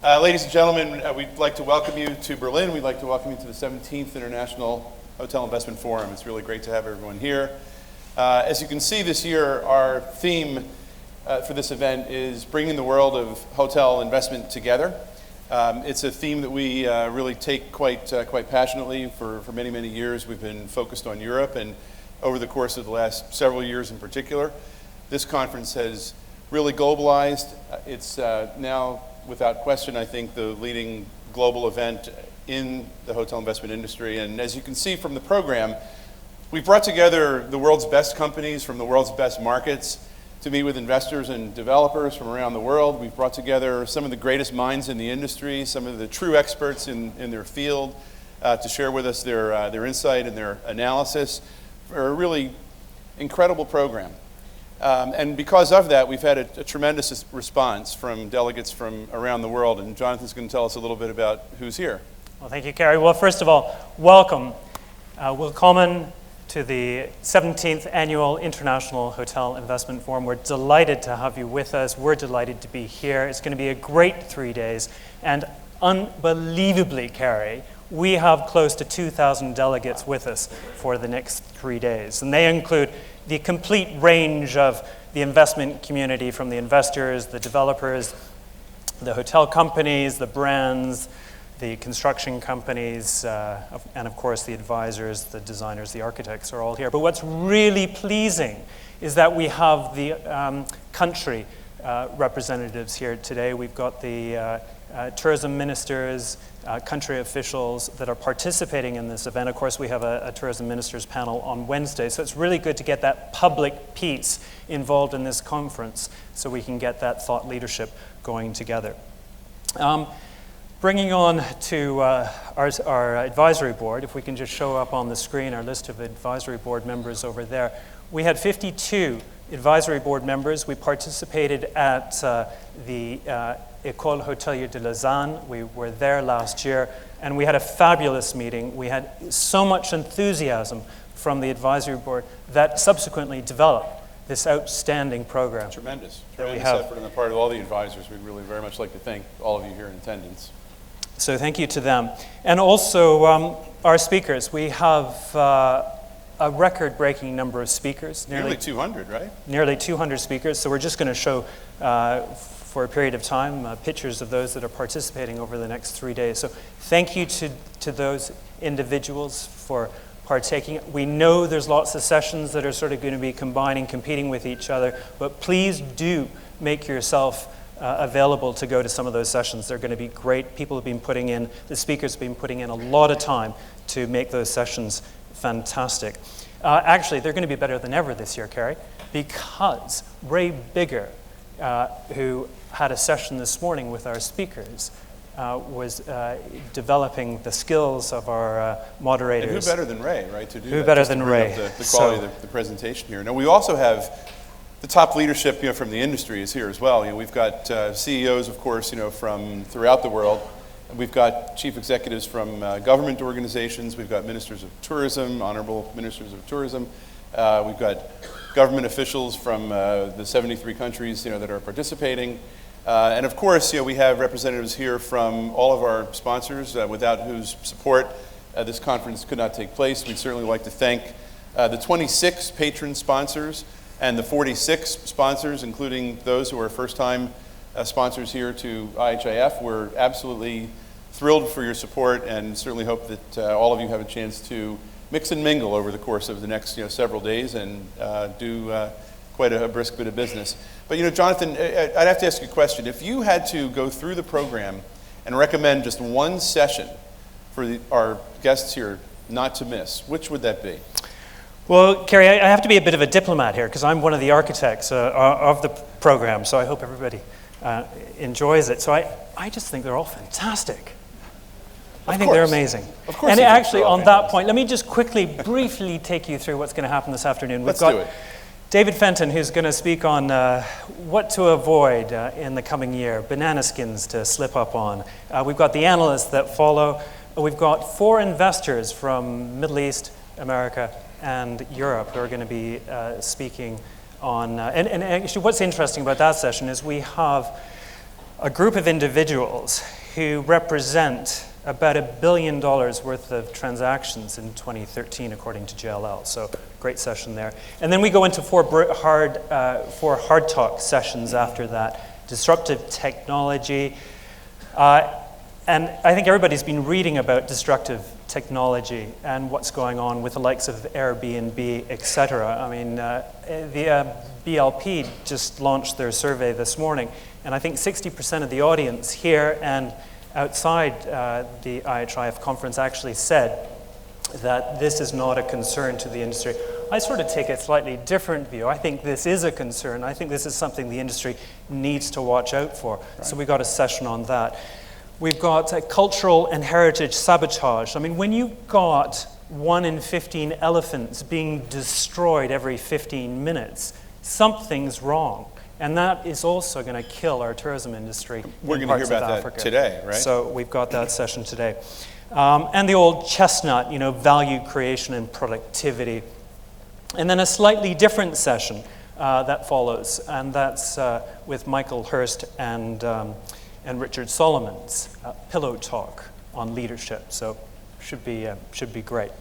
Ladies and gentlemen, we'd like to welcome you to Berlin. We'd like to welcome you to the 17th International Hotel Investment Forum. It's really great to have everyone here. As you can see this year, our theme for this event is bringing the world of hotel investment together. It's a theme that we really take quite passionately. For many, many years, we've been focused on Europe, and over the course of the last several years in particular, this conference has really globalized. It's now, without question, I think, the leading global event in the hotel investment industry. And as you can see from the program, we've brought together the world's best companies from the world's best markets to meet with investors and developers from around the world. We've brought together some of the greatest minds in the industry, some of the true experts in their field, to share with us their insight and their analysis for a really incredible program. And because of that, we've had a tremendous response from delegates from around the world. And Jonathan's going to tell us a little bit about who's here. Well, thank you, Kerry. Well, first of all, welcome. Willkommen to the 17th Annual International Hotel Investment Forum. We're delighted to have you with us. We're delighted to be here. It's going to be a great 3 days. And unbelievably, Kerry, we have close to 2,000 delegates with us for the next 3 days. And they include the complete range of the investment community, from the investors, the developers, the hotel companies, the brands, the construction companies, and of course the advisors, the designers, the architects are all here. But what's really pleasing is that we have the country representatives here today. We've got the tourism ministers, country officials that are participating in this event. Of course, we have a tourism ministers panel on Wednesday, so it's really good to get that public piece involved in this conference so we can get that thought leadership going together. Bringing on to our advisory board, if we can just show up on the screen our list of advisory board members over there. We had 52 advisory board members. We participated at the École Hôtelière de Lausanne. We were there last year, and we had a fabulous meeting. We had so much enthusiasm from the advisory board that subsequently developed this outstanding program. Tremendous that we have. Effort on the part of all the advisors. We'd really very much like to thank all of you here in attendance. So thank you to them. And also our speakers. We have a record-breaking number of speakers. Nearly 200, right? Nearly 200 speakers. So we're just going to show for a period of time pictures of those that are participating over the next 3 days. So thank you to those individuals for partaking. We know there's lots of sessions that are sort of going to be combining, competing with each other, but please do make yourself available to go to some of those sessions. They're going to be great. People have been putting in, the speakers have been putting in a lot of time to make those sessions fantastic. Actually, they're going to be better than ever this year, Kerry, because Ray Bigger, who had a session this morning with our speakers, was developing the skills of our moderators. And who better than Ray, right? To do who that, better than Ray? The quality of the presentation here. Now, we also have the top leadership, from the industry is here as well. We've got CEOs, of course, from throughout the world. We've got chief executives from government organizations. We've got ministers of tourism, honorable ministers of tourism. We've got government officials from the 73 countries, that are participating. And of course, we have representatives here from all of our sponsors, without whose support this conference could not take place. We'd certainly like to thank the 26 patron sponsors and the 46 sponsors, including those who are first-time sponsors here to IHIF. We're absolutely thrilled for your support, and certainly hope that all of you have a chance to mix and mingle over the course of the next several days and do quite a brisk bit of business. But Jonathan, I'd have to ask you a question. If you had to go through the program and recommend just one session for our guests here not to miss, which would that be? Well, Kerry, I have to be a bit of a diplomat here because I'm one of the architects of the program, so I hope everybody enjoys it. So I just think they're all fantastic. I think they're amazing. Of course. And actually, on that point, let me just quickly, briefly take you through what's going to happen this afternoon. Let's do it. David Fenton, who's going to speak on what to avoid in the coming year, banana skins to slip up on. We've got the analysts that follow. We've got 4 investors from Middle East, America, and Europe who are going to be speaking on. And actually, what's interesting about that session is we have a group of individuals who represent about $1 billion worth of transactions in 2013, according to JLL. So great session there. And then we go into four hard talk sessions after that. Disruptive technology. And I think everybody's been reading about disruptive technology and what's going on with the likes of Airbnb, et cetera. I mean, the BLP just launched their survey this morning, and I think 60% of the audience here and outside the IHIF conference actually said that this is not a concern to the industry. I sort of take a slightly different view. I think this is a concern. I think this is something the industry needs to watch out for. Right. So we got a session on that. We've got cultural and heritage sabotage. I mean, when you've got 1 in 15 elephants being destroyed every 15 minutes, something's wrong. And that is also going to kill our tourism industry. We're going to hear about that today, right? So we've got that session today. And the old chestnut, value creation and productivity. And then a slightly different session that follows, and that's with Michael Hurst and Richard Solomon's Pillow Talk on leadership. So should be great.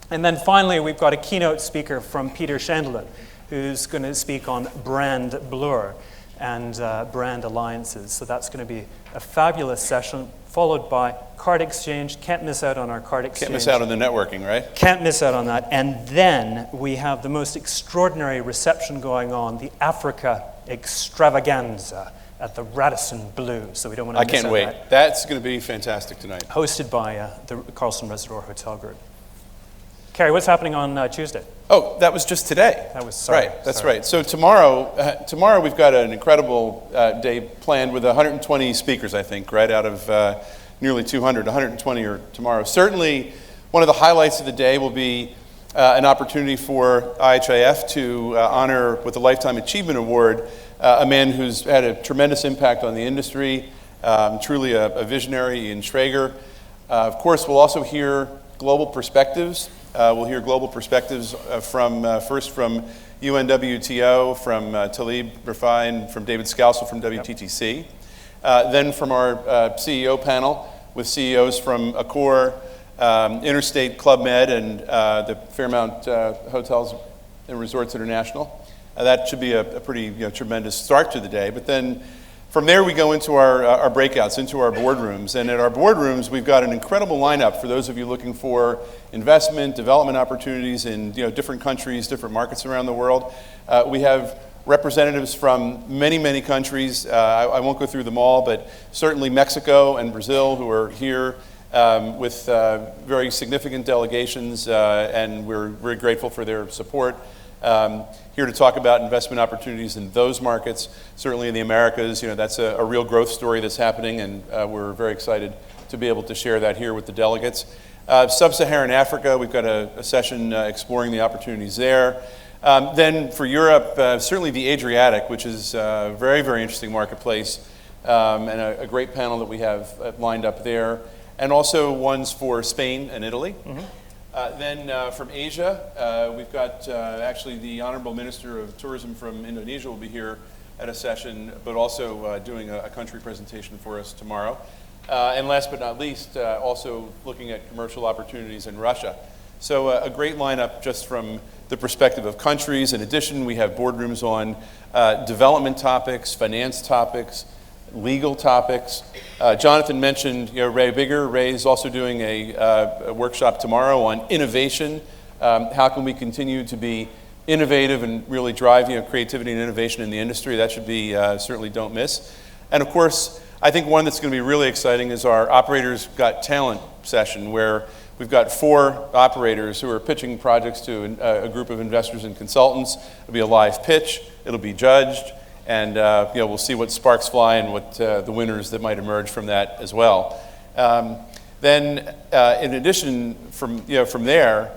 And then finally, we've got a keynote speaker from Peter Schandelin, who's going to speak on brand blur and brand alliances. So that's going to be a fabulous session, followed by card exchange. Can't miss out on our card exchange. Can't miss out on the networking, right? Can't miss out on that. And then we have the most extraordinary reception going on, the Africa Extravaganza at the Radisson Blu. So we don't want to miss out on that. I can't wait. That's going to be fantastic tonight. Hosted by the Carlson Reservoir Hotel Group. Kerry, what's happening on Tuesday? Oh, that was just today. Right, that's right. So tomorrow we've got an incredible day planned with 120 speakers, I think, right out of nearly 200. 120 are tomorrow. Certainly, one of the highlights of the day will be an opportunity for IHIF to honor with the Lifetime Achievement Award a man who's had a tremendous impact on the industry, truly a visionary, Ian Schrager. Of course, we'll also hear global perspectives. We'll hear global perspectives first from UNWTO, from Talib Rifai, and from David Scousel from WTTC. Then from our CEO panel with CEOs from Accor, Interstate Club Med, and the Fairmount Hotels and Resorts International. That should be a pretty tremendous start to the day. But then from there we go into our breakouts, into our boardrooms. And at our boardrooms, we've got an incredible lineup for those of you looking for investment, development opportunities in different countries, different markets around the world. We have representatives from many, many countries. I won't go through them all, but certainly Mexico and Brazil who are here with very significant delegations, and we're very grateful for their support. Here to talk about investment opportunities in those markets. Certainly in the Americas, that's a real growth story that's happening, and we're very excited to be able to share that here with the delegates. Sub-Saharan Africa, we've got a session exploring the opportunities there. Then for Europe, certainly the Adriatic, which is a very, very interesting marketplace, and a great panel that we have lined up there, and also ones for Spain and Italy. Mm-hmm. Then from Asia, we've got actually the Honorable Minister of Tourism from Indonesia will be here at a session, but also doing a country presentation for us tomorrow. And last but not least, also looking at commercial opportunities in Russia. So a great lineup just from the perspective of countries. In addition, we have boardrooms on development topics, finance topics, legal topics. Jonathan mentioned Ray Bigger. Ray is also doing a workshop tomorrow on innovation. How can we continue to be innovative and really drive creativity and innovation in the industry? That should be certainly don't miss. And of course, I think one that's going to be really exciting is our Operators Got Talent session, where we've got 4 operators who are pitching projects to a group of investors and consultants. It'll be a live pitch. It'll be judged. And we'll see what sparks fly and what the winners that might emerge from that as well. Then, in addition, from there,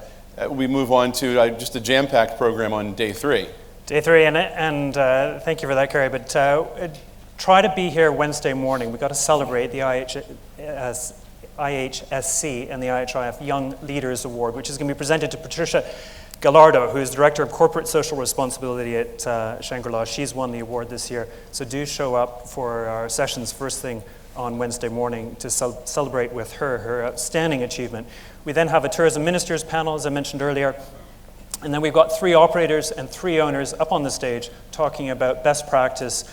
we move on to just a jam-packed program on day 3. Day 3, and thank you for that, Kerry. But try to be here Wednesday morning. We've got to celebrate the IHSC and the IHIF Young Leaders Award, which is going to be presented to Patricia Gallardo, who is Director of Corporate Social Responsibility at Shangri-La. She's won the award this year. So do show up for our sessions first thing on Wednesday morning to celebrate with her outstanding achievement. We then have a tourism ministers panel, as I mentioned earlier. And then we've got 3 operators and 3 owners up on the stage talking about best practice,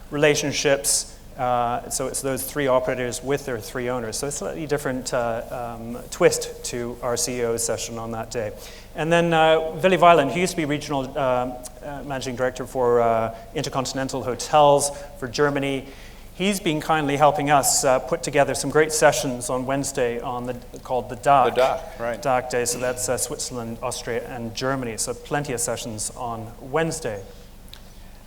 relationships. So it's those 3 operators with their 3 owners. So it's a slightly different twist to our CEO's session on that day. And then Willy Weiland, who used to be regional managing director for Intercontinental Hotels for Germany, he's been kindly helping us put together some great sessions on Wednesday called the DAC. The DAC, right. DAC Day, so that's Switzerland, Austria, and Germany. So plenty of sessions on Wednesday.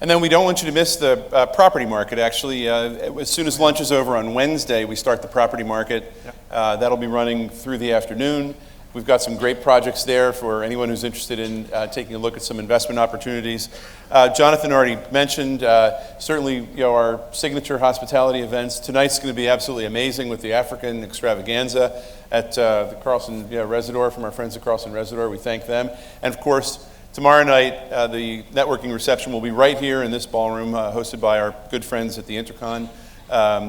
And then we don't want you to miss the property market, actually. As soon as lunch is over on Wednesday, we start the property market. Yep. That'll be running through the afternoon. We've got some great projects there for anyone who's interested in taking a look at some investment opportunities. Jonathan already mentioned, certainly our signature hospitality events. Tonight's going to be absolutely amazing with the African extravaganza at the Carlson Residor from our friends at Carlson Residor. We thank them. And of course, tomorrow night, the networking reception will be right here in this ballroom, hosted by our good friends at the the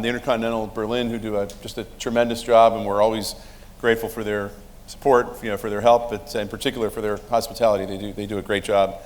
Intercontinental Berlin, who do just a tremendous job, and we're always grateful for their support, for their help, but in particular for their hospitality. They do a great job.